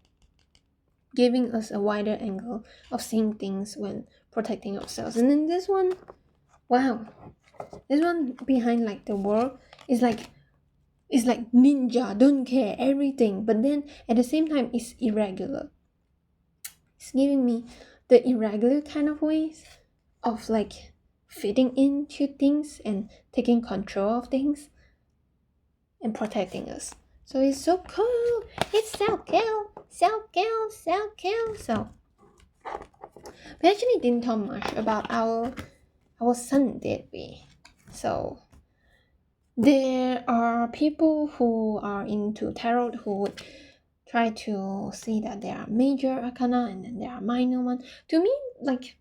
giving us a wider angle of seeing things when protecting ourselves. And then this one, wow, this one behind like the world is like, it's like ninja, don't care, everything. But then at the same time, it's irregular. It's giving me the irregular kind of ways of like fitting into things and taking control of things and protecting us. So it's so cool. It's so cool, so cool, so cool. So we actually didn't talk much about our sun, did we? So there are people who are into tarot who would try to see that there are major arcana and then there are minor ones. To me, like,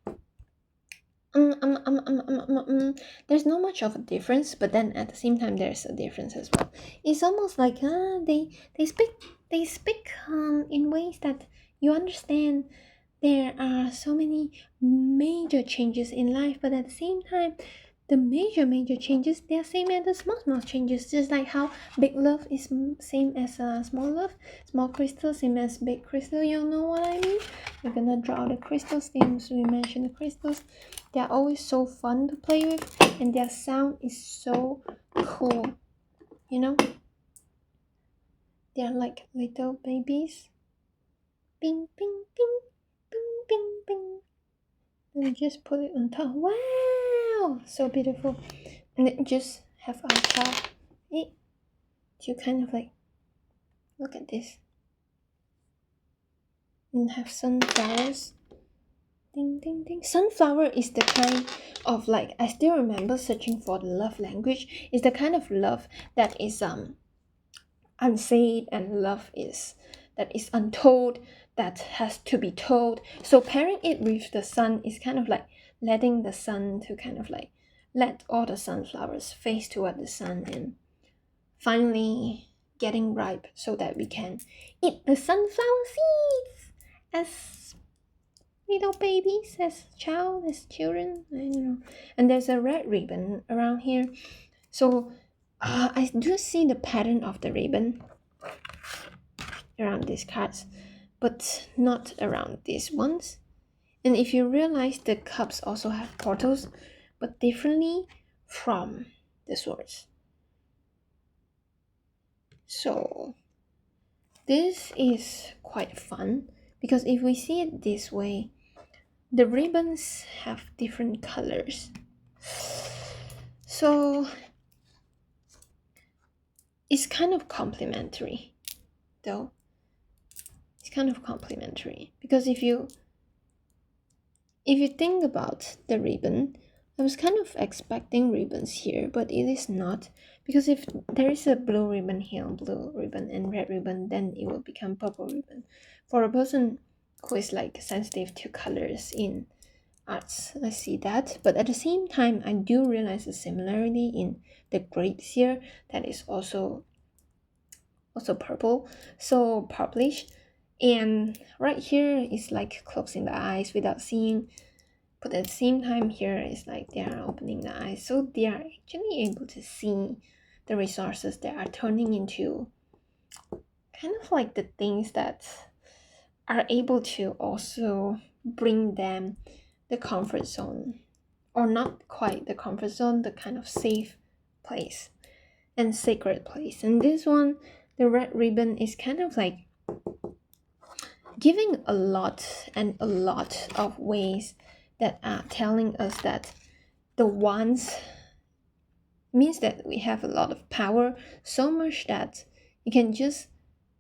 there's not much of a difference, but then at the same time, there's a difference as well. It's almost like they speak in ways that you understand. There are so many major changes in life, but at the same time, the major changes, they are same as the small changes. Just like how big love is same as a small love, small crystal same as big crystal. You know what I mean? We're gonna draw the crystals since we mentioned the crystals. They are always so fun to play with, and their sound is so cool. You know, they are like little babies. Bing bing bing bing bing bing. And just put it on top. Wow, so beautiful. And then just have our child to kind of like look at this and have sunflowers. Ding ding ding. Sunflower is the kind of like, I still remember searching for the love language. It's the kind of love that is unsaid, and love is that is untold, that has to be told. So pairing it with the sun is kind of like letting the sun to kind of like let all the sunflowers face toward the sun and finally getting ripe so that we can eat the sunflower seeds as little babies, as children, I don't know. And there's a red ribbon around here. So I do see the pattern of the ribbon around these cards, but not around these ones. And if you realize, the cups also have portals, but differently from the swords. So this is quite fun, because if we see it this way, the ribbons have different colors. So it's kind of complementary, though. It's kind of complementary because if you think about the ribbon, I was kind of expecting ribbons here, but it is not, because if there is a blue ribbon here, blue ribbon and red ribbon, then it will become purple ribbon. For a person who is like sensitive to colors in arts, I see that, but at the same time, I do realize a similarity in the grapes here that is also purple, so purplish, and right here is like closing the eyes without seeing, but at the same time here is like they are opening the eyes, so they are actually able to see the resources that are turning into kind of like the things that are able to also bring them the comfort zone, or not quite the comfort zone, the kind of safe place and sacred place. And this one, the red ribbon, is kind of like giving a lot of ways that are telling us that the wands means that we have a lot of power, so much that you can just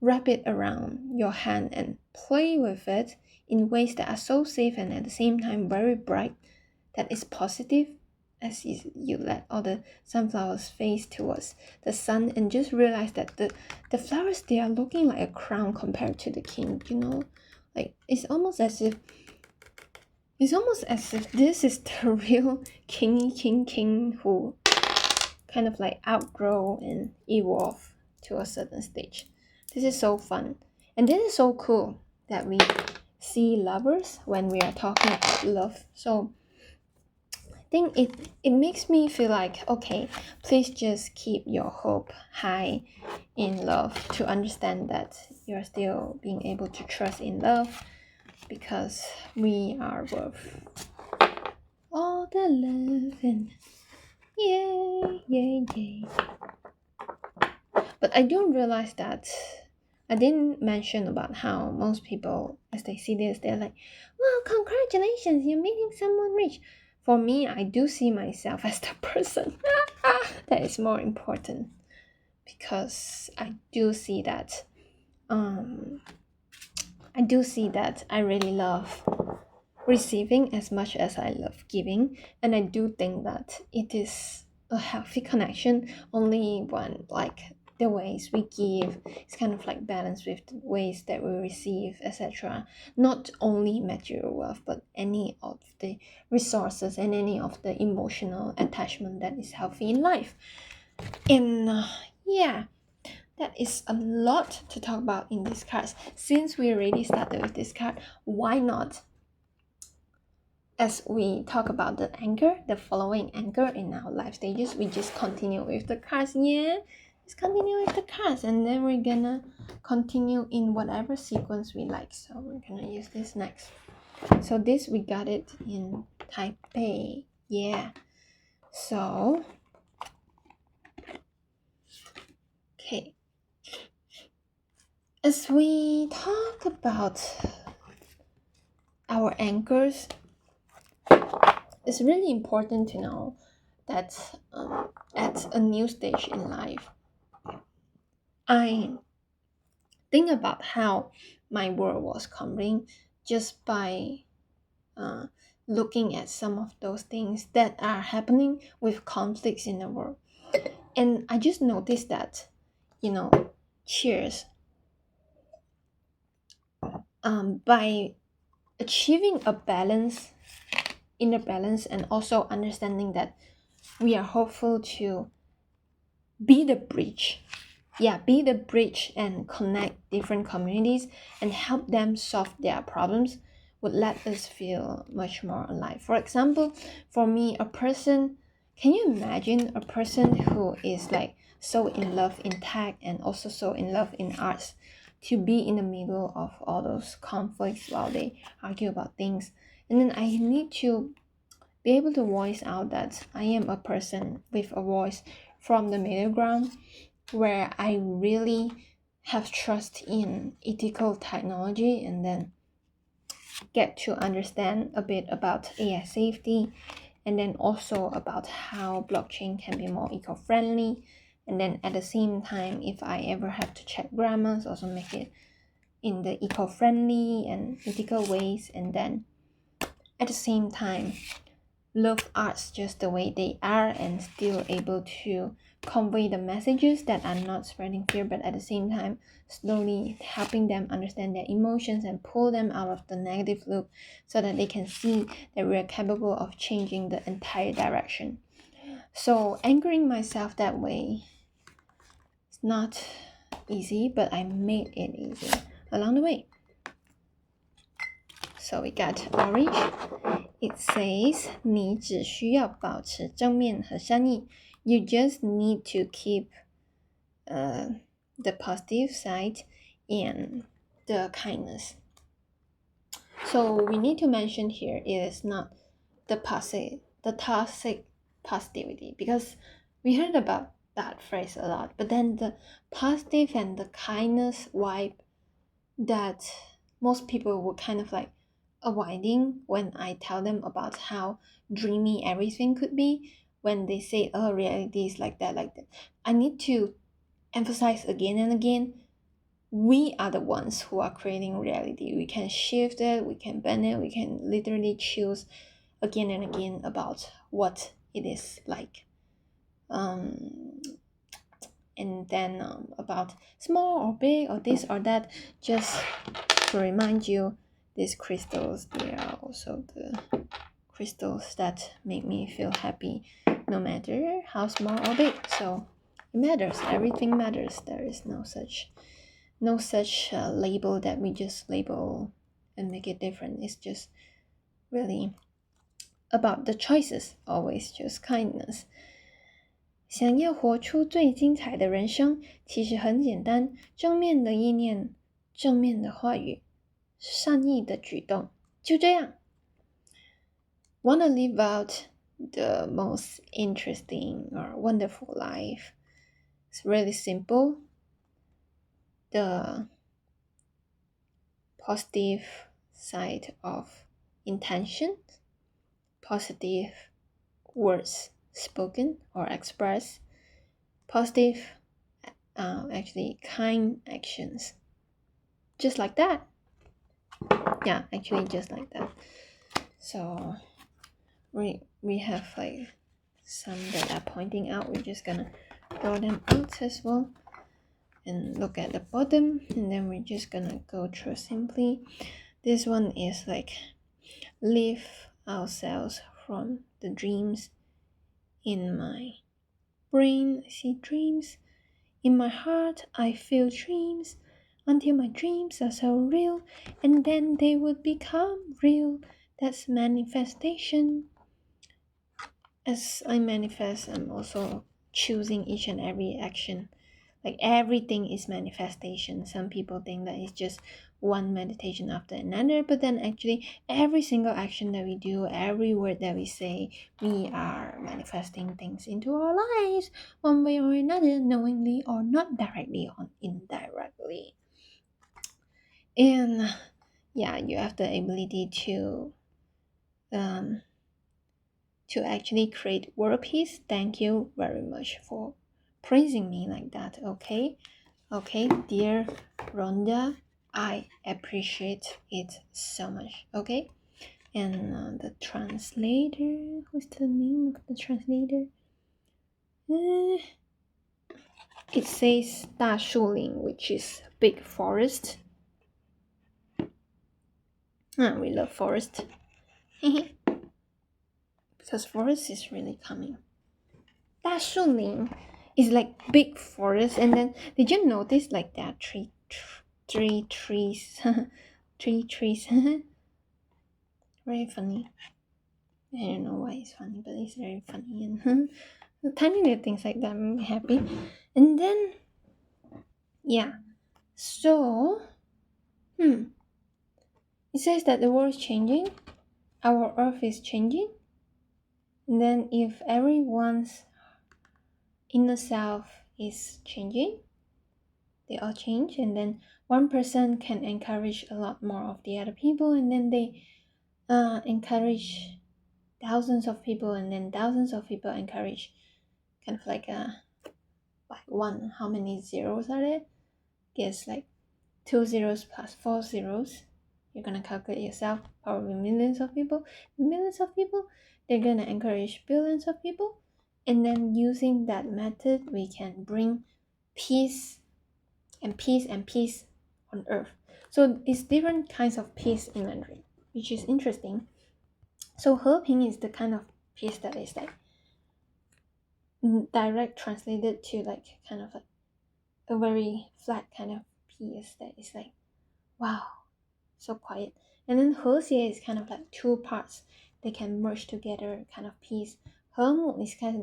wrap it around your hand and play with it in ways that are so safe and at the same time very bright, that is positive, as you let all the sunflowers face towards the sun and just realize that the flowers, they are looking like a crown compared to the king, like it's almost as if this is the real king who kind of like outgrow and evolve to a certain stage. This is so fun, and this is so cool that we see lovers when we are talking about love. So I think it makes me feel like, okay, please just keep your hope high in love, to understand that you're still being able to trust in love, because we are worth all the love, and yay, yay, yay. But I do realize that I didn't mention about how most people, as they see this, they're like, wow, congratulations, you're meeting someone rich. For me, I do see myself as the person that is more important, because I do see that I really love receiving as much as I love giving, and I do think that it is a healthy connection only when, like, the ways we give is kind of like balanced with the ways that we receive, etc. Not only material wealth, but any of the resources and any of the emotional attachment that is healthy in life. And yeah, that is a lot to talk about in this card. Since we already started with this card, why not, as we talk about the following anchor in our life stages, we just continue with the cards. Yeah, just continue with the cards, and then we're gonna continue in whatever sequence we like. So we're gonna use this next. So this, we got it in Taipei. Yeah. So okay, as we talk about our anchors, it's really important to know that at a new stage in life, I think about how my world was crumbling just by looking at some of those things that are happening with conflicts in the world. And I just noticed that, cheers, by achieving a balance, inner balance, and also understanding that we are hopeful to be the bridge. Be the bridge and connect different communities and help them solve their problems, would let us feel much more alive. For example, for me, can you imagine a person who is like so in love in tech and also so in love in arts, to be in the middle of all those conflicts while they argue about things? And then I need to be able to voice out that I am a person with a voice from the middle ground, where I really have trust in ethical technology, and then get to understand a bit about AI safety, and then also about how blockchain can be more eco-friendly. And then at the same time, if I ever have to check grammars, also make it in the eco-friendly and ethical ways. And then at the same time, love arts just the way they are, and still able to convey the messages that are not spreading fear, but at the same time slowly helping them understand their emotions and pull them out of the negative loop, so that they can see that we are capable of changing the entire direction. So anchoring myself that way is not easy, but I made it easy along the way. So we got orange. It says 你只需要保持正面和善意. You just need to keep the positive side and the kindness. So we need to mention here, it is not the toxic positivity, because we heard about that phrase a lot. But then the positive and the kindness vibe that most people would kind of like avoiding when I tell them about how dreamy everything could be, when they say, oh, reality is like that. I need to emphasize again and again, we are the ones who are creating reality. We can shift it, we can bend it, we can literally choose again and again about what it is like. And then about small or big or this or that, just to remind you, these crystals, they are also the crystals that make me feel happy, no matter how small or big. So it matters, everything matters. There is no such label that we just label and make it different. It's just really about the choices, always just kindness. 想要活出最精彩的人生，其实很简单，正面的意念，正面的话语，善意的举动，就这样。Wanna live out the most interesting or wonderful life? It's really simple. The positive side of intention, positive words spoken or expressed, positive, actually kind actions. Just like that. Yeah, actually just like that. So we have like some that are pointing out. We're just gonna draw them out as well and look at the bottom, and then we're just gonna go through simply. This one is like leave ourselves from the dreams. In my brain I see dreams, in my heart I feel dreams, until my dreams are so real, and then they would become real. That's manifestation. As I manifest, I'm also choosing each and every action. Like everything is manifestation. Some people think that it's just one meditation after another, but then actually every single action that we do, every word that we say, we are manifesting things into our lives one way or another, knowingly or not directly or indirectly. And yeah, you have the ability to actually create world peace. Thank you very much for praising me like that. Okay, dear Rhonda, I appreciate it so much. Okay, and the translator, who's the name of the translator? It says 大树林, which is big forest. We love forest. Because forest is really coming. 大树林 is like big forest, and then did you notice like there are three trees? Three trees. Very funny. I don't know why it's funny, but it's very funny, and tiny little things like that make me happy. And then yeah, so it says that the world is changing, our earth is changing, and then if everyone's inner self is changing, they all change, and then one person can encourage a lot more of the other people, and then they encourage thousands of people, and then thousands of people encourage kind of like one. How many zeros are there? Guess like 2 zeros plus 4 zeros. You're gonna calculate yourself. Probably millions of people. They're gonna encourage billions of people, and then using that method we can bring peace and peace and peace on earth. So it's different kinds of peace in Mandarin, which is interesting. So 和平 is the kind of peace that is like direct translated to like kind of like a very flat kind of peace that is like, wow, so quiet. And then 和谐 is kind of like two parts, they can merge together kind of peace. 和睦 is kind